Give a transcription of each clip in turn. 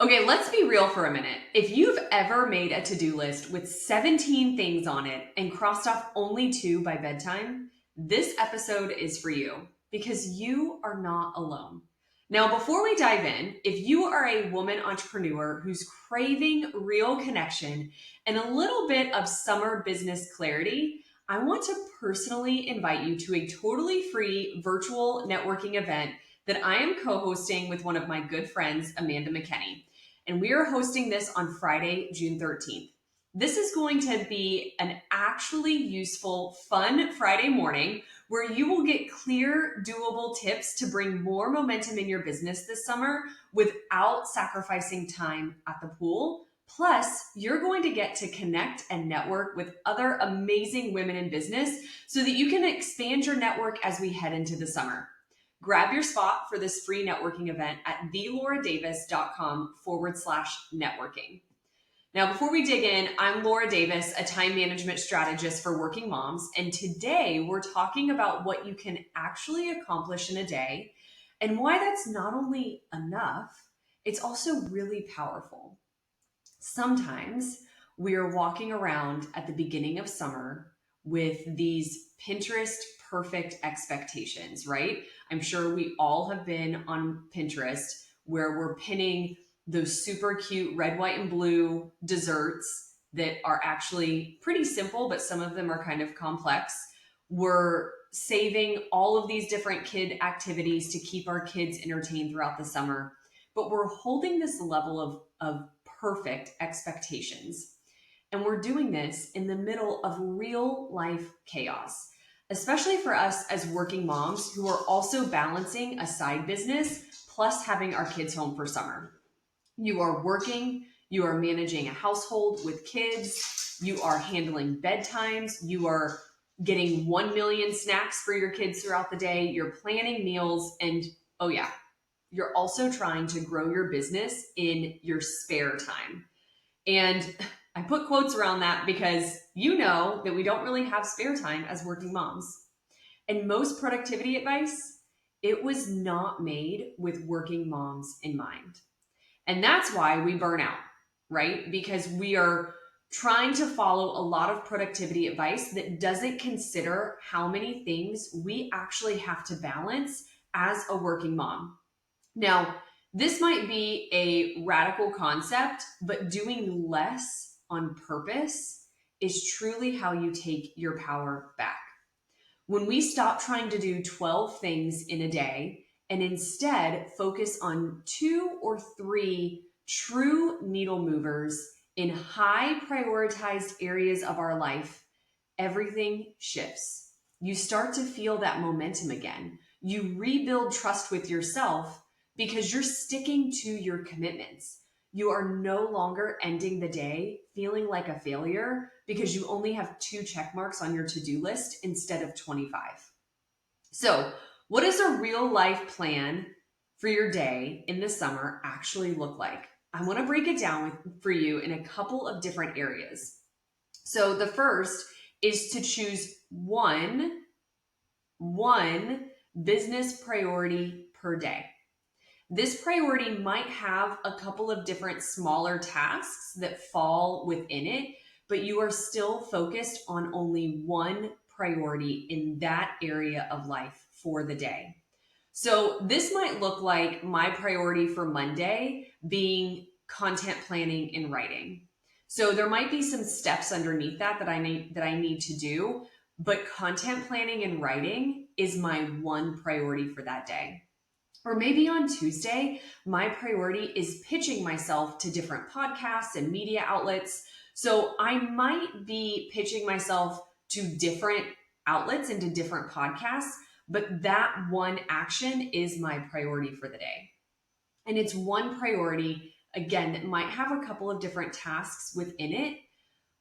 Okay, let's be real for a minute. If you've ever made a to-do list with 17 things on it and crossed off only 2 by bedtime, this episode is for you because you are not alone. Now, before we dive in, if you are a woman entrepreneur who's craving real connection and a little bit of summer business clarity, I want to personally invite you to a totally free virtual networking event that I am co-hosting with one of my good friends, Amanda McKenney. And we are hosting this on Friday, June 13th. This is going to be an actually useful, fun Friday morning where you will get clear, doable tips to bring more momentum in your business this summer without sacrificing time at the pool. Plus, you're going to get to connect and network with other amazing women in business so that you can expand your network as we head into the summer. Grab your spot for this free networking event at thelauraddavis.com/networking. Now, before we dig in, I'm Laura Davis, a time management strategist for working moms. And today we're talking about what you can actually accomplish in a day and why that's not only enough, it's also really powerful. Sometimes we're walking around at the beginning of summer with these Pinterest perfect expectations, right? I'm sure we all have been on Pinterest where we're pinning those super cute red, white, and blue desserts that are actually pretty simple, but some of them are kind of complex. We're saving all of these different kid activities to keep our kids entertained throughout the summer, but we're holding this level of perfect expectations. And we're doing this in the middle of real life chaos, especially for us as working moms who are also balancing a side business plus having our kids home for summer. You are working, you are managing a household with kids, you are handling bedtimes, you are getting 1 million snacks for your kids throughout the day, you're planning meals, and oh yeah, you're also trying to grow your business in your spare time. And I put quotes around that because you know that we don't really have spare time as working moms. And most productivity advice, it was not made with working moms in mind. And that's why we burn out, right? Because we are trying to follow a lot of productivity advice that doesn't consider how many things we actually have to balance as a working mom. Now, this might be a radical concept, but doing less on purpose is truly how you take your power back. When we stop trying to do 12 things in a day and instead focus on 2 or 3 true needle movers in high prioritized areas of our life, everything shifts. You start to feel that momentum again. You rebuild trust with yourself because you're sticking to your commitments. You are no longer ending the day feeling like a failure because you only have 2 check marks on your to-do list instead of 25. So, what does a real life plan for your day in the summer actually look like? I want to break it down for you in a couple of different areas. So, the first is to choose one business priority per day. This priority might have a couple of different smaller tasks that fall within it, but you are still focused on only one priority in that area of life for the day. So this might look like my priority for Monday being content planning and writing. So there might be some steps underneath that I need to do, but content planning and writing is my one priority for that day. Or maybe on Tuesday, my priority is pitching myself to different podcasts and media outlets. So I might be pitching myself to different outlets and to different podcasts, but that one action is my priority for the day. And it's one priority, again, that might have a couple of different tasks within it,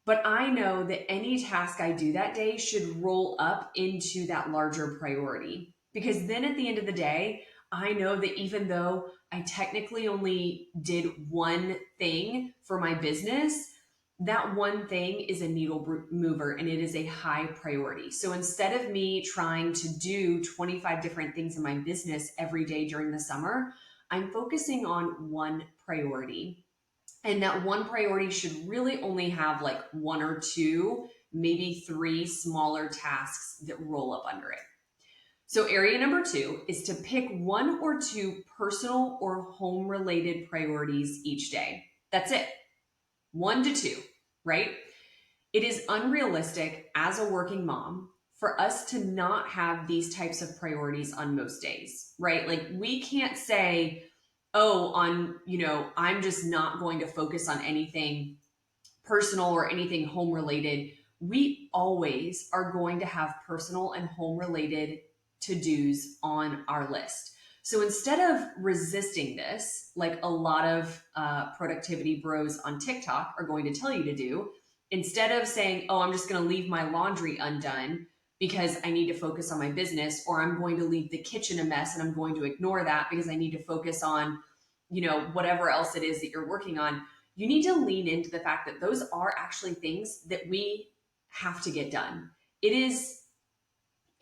but I know that any task I do that day should roll up into that larger priority. Because then at the end of the day, I know that even though I technically only did one thing for my business, that one thing is a needle mover and it is a high priority. So instead of me trying to do 25 different things in my business every day during the summer, I'm focusing on one priority. And that one priority should really only have like one or two, maybe three smaller tasks that roll up under it. So, area number two is to pick one or two personal or home related priorities each day. That's it, 1 to 2, right? It is unrealistic as a working mom for us to not have these types of priorities on most days, right? Like we can't say, oh, I'm just not going to focus on anything personal or anything home related. We always are going to have personal and home related to-dos on our list. So instead of resisting this, like a lot of productivity bros on TikTok are going to tell you to do, instead of saying, oh, I'm just going to leave my laundry undone because I need to focus on my business, or I'm going to leave the kitchen a mess and I'm going to ignore that because I need to focus on, whatever else it is that you're working on, you need to lean into the fact that those are actually things that we have to get done. It is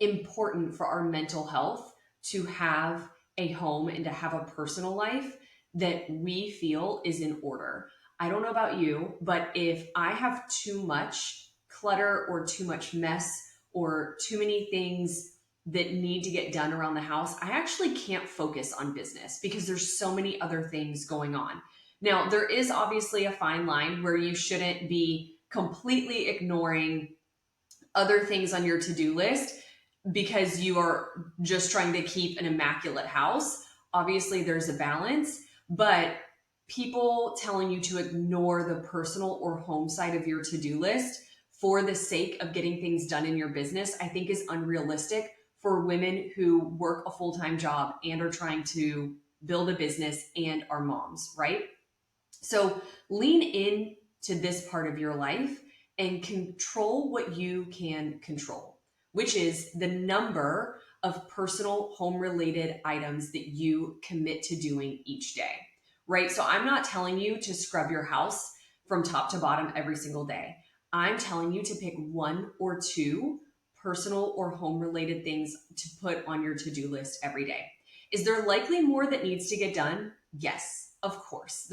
important for our mental health to have a home and to have a personal life that we feel is in order. I don't know about you, but if I have too much clutter or too much mess or too many things that need to get done around the house, I actually can't focus on business because there's so many other things going on. Now, there is obviously a fine line where you shouldn't be completely ignoring other things on your to-do list because you are just trying to keep an immaculate house. Obviously, there's a balance, but people telling you to ignore the personal or home side of your to-do list for the sake of getting things done in your business, I think is unrealistic for women who work a full-time job and are trying to build a business and are moms, right? So lean in to this part of your life and control what you can control, which is the number of personal home related items that you commit to doing each day, right? So I'm not telling you to scrub your house from top to bottom every single day. I'm telling you to pick one or two personal or home related things to put on your to-do list every day. Is there likely more that needs to get done? Yes, of course.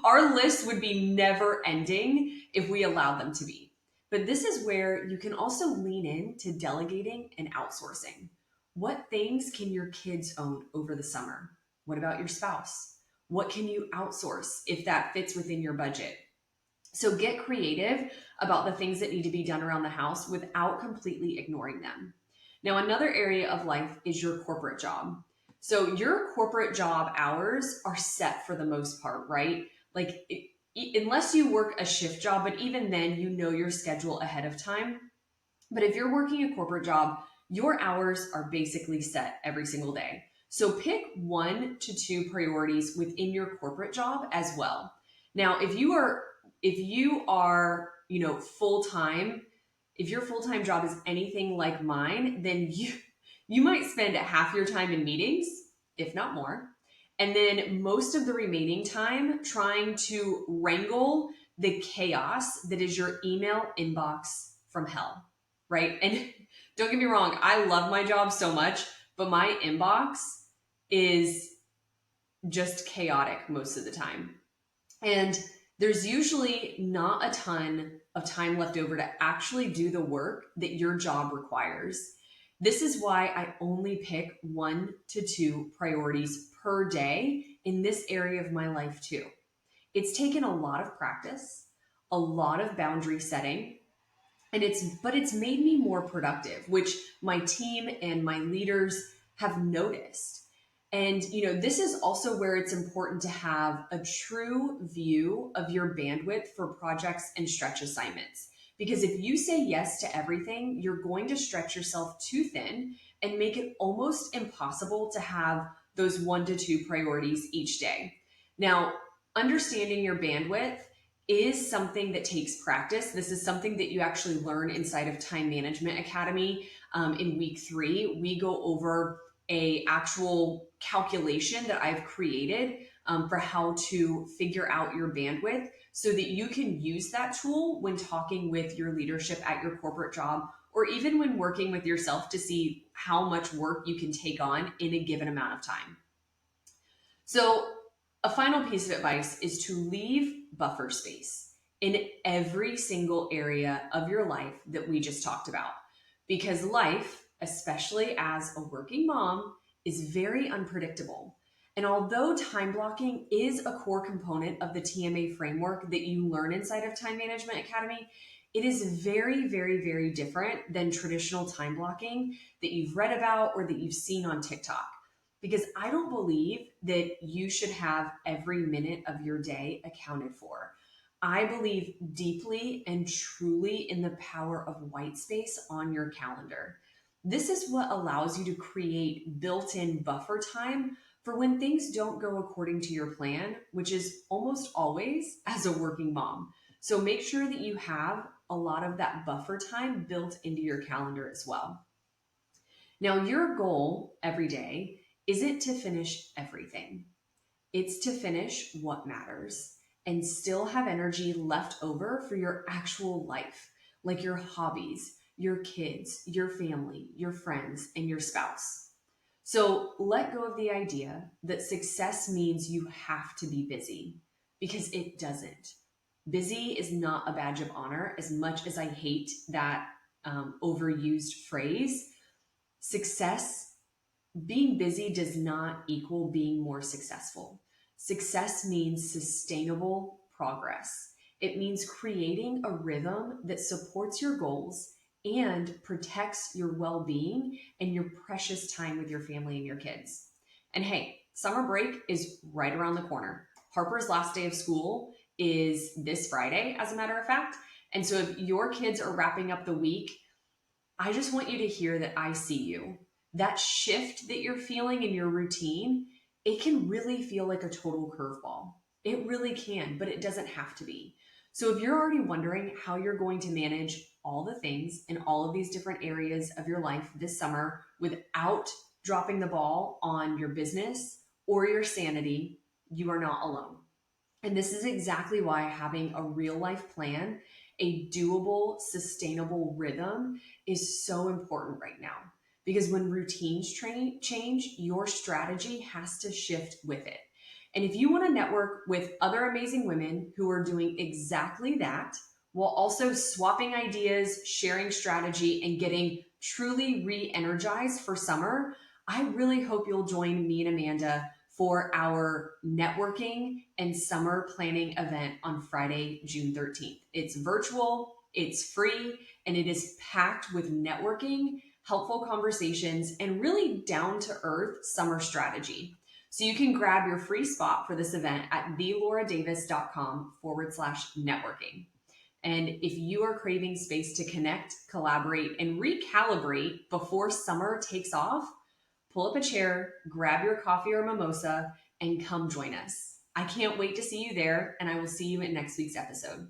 Our list would be never ending if we allowed them to be. But this is where you can also lean in to delegating and outsourcing. What things can your kids own over the summer? What about your spouse? What can you outsource if that fits within your budget? So get creative about the things that need to be done around the house without completely ignoring them. Now, another area of life is your corporate job. So your corporate job hours are set for the most part, right? Like unless you work a shift job, but even then you know your schedule ahead of time. But if you're working a corporate job, your hours are basically set every single day. So pick 1 to 2 priorities within your corporate job as well. Now, if you are, full time, if your full time job is anything like mine, then you might spend half your time in meetings, if not more, and then most of the remaining time trying to wrangle the chaos that is your email inbox from hell, right? And don't get me wrong, I love my job so much, but my inbox is just chaotic most of the time. And there's usually not a ton of time left over to actually do the work that your job requires. This is why I only pick 1 to 2 priorities per day in this area of my life too. It's taken a lot of practice, a lot of boundary setting, but it's made me more productive, which my team and my leaders have noticed. And this is also where it's important to have a true view of your bandwidth for projects and stretch assignments. Because if you say yes to everything, you're going to stretch yourself too thin and make it almost impossible to have those 1 to 2 priorities each day. Now, understanding your bandwidth is something that takes practice. This is something that you actually learn inside of Time Management Academy. In week 3, we go over a actual calculation that I've created for how to figure out your bandwidth so that you can use that tool when talking with your leadership at your corporate job, or even when working with yourself to see how much work you can take on in a given amount of time. So, a final piece of advice is to leave buffer space in every single area of your life that we just talked about. Because life, especially as a working mom, is very unpredictable. And although time blocking is a core component of the TMA framework that you learn inside of Time Management Academy, it is very, very, very different than traditional time blocking that you've read about or that you've seen on TikTok, because I don't believe that you should have every minute of your day accounted for. I believe deeply and truly in the power of white space on your calendar. This is what allows you to create built in buffer time for when things don't go according to your plan, which is almost always as a working mom. So make sure that you have a lot of that buffer time built into your calendar as well. Now, your goal every day isn't to finish everything, it's to finish what matters and still have energy left over for your actual life, like your hobbies, your kids, your family, your friends, and your spouse. So let go of the idea that success means you have to be busy, because it doesn't. Busy is not a badge of honor, as much as I hate that overused phrase. Success, being busy does not equal being more successful. Success means sustainable progress. It means creating a rhythm that supports your goals and protects your well being and your precious time with your family and your kids. And hey, summer break is right around the corner. Harper's last day of school is this Friday, as a matter of fact. And so if your kids are wrapping up the week, I just want you to hear that I see you. That shift that you're feeling in your routine, it can really feel like a total curveball. It really can, but it doesn't have to be. So if you're already wondering how you're going to manage all the things in all of these different areas of your life this summer without dropping the ball on your business or your sanity, you are not alone. And this is exactly why having a real life plan, a doable, sustainable rhythm is so important right now. Because when routines change, your strategy has to shift with it. And if you want to network with other amazing women who are doing exactly that, while also swapping ideas, sharing strategy, and getting truly re energized for summer, I really hope you'll join me and Amanda for our networking and summer planning event on Friday, June 13th. It's virtual, it's free, and it is packed with networking, helpful conversations, and really down to earth summer strategy. So you can grab your free spot for this event at theloradavis.com/networking. And if you are craving space to connect, collaborate, and recalibrate before summer takes off, pull up a chair, grab your coffee or mimosa, and come join us. I can't wait to see you there, and I will see you in next week's episode.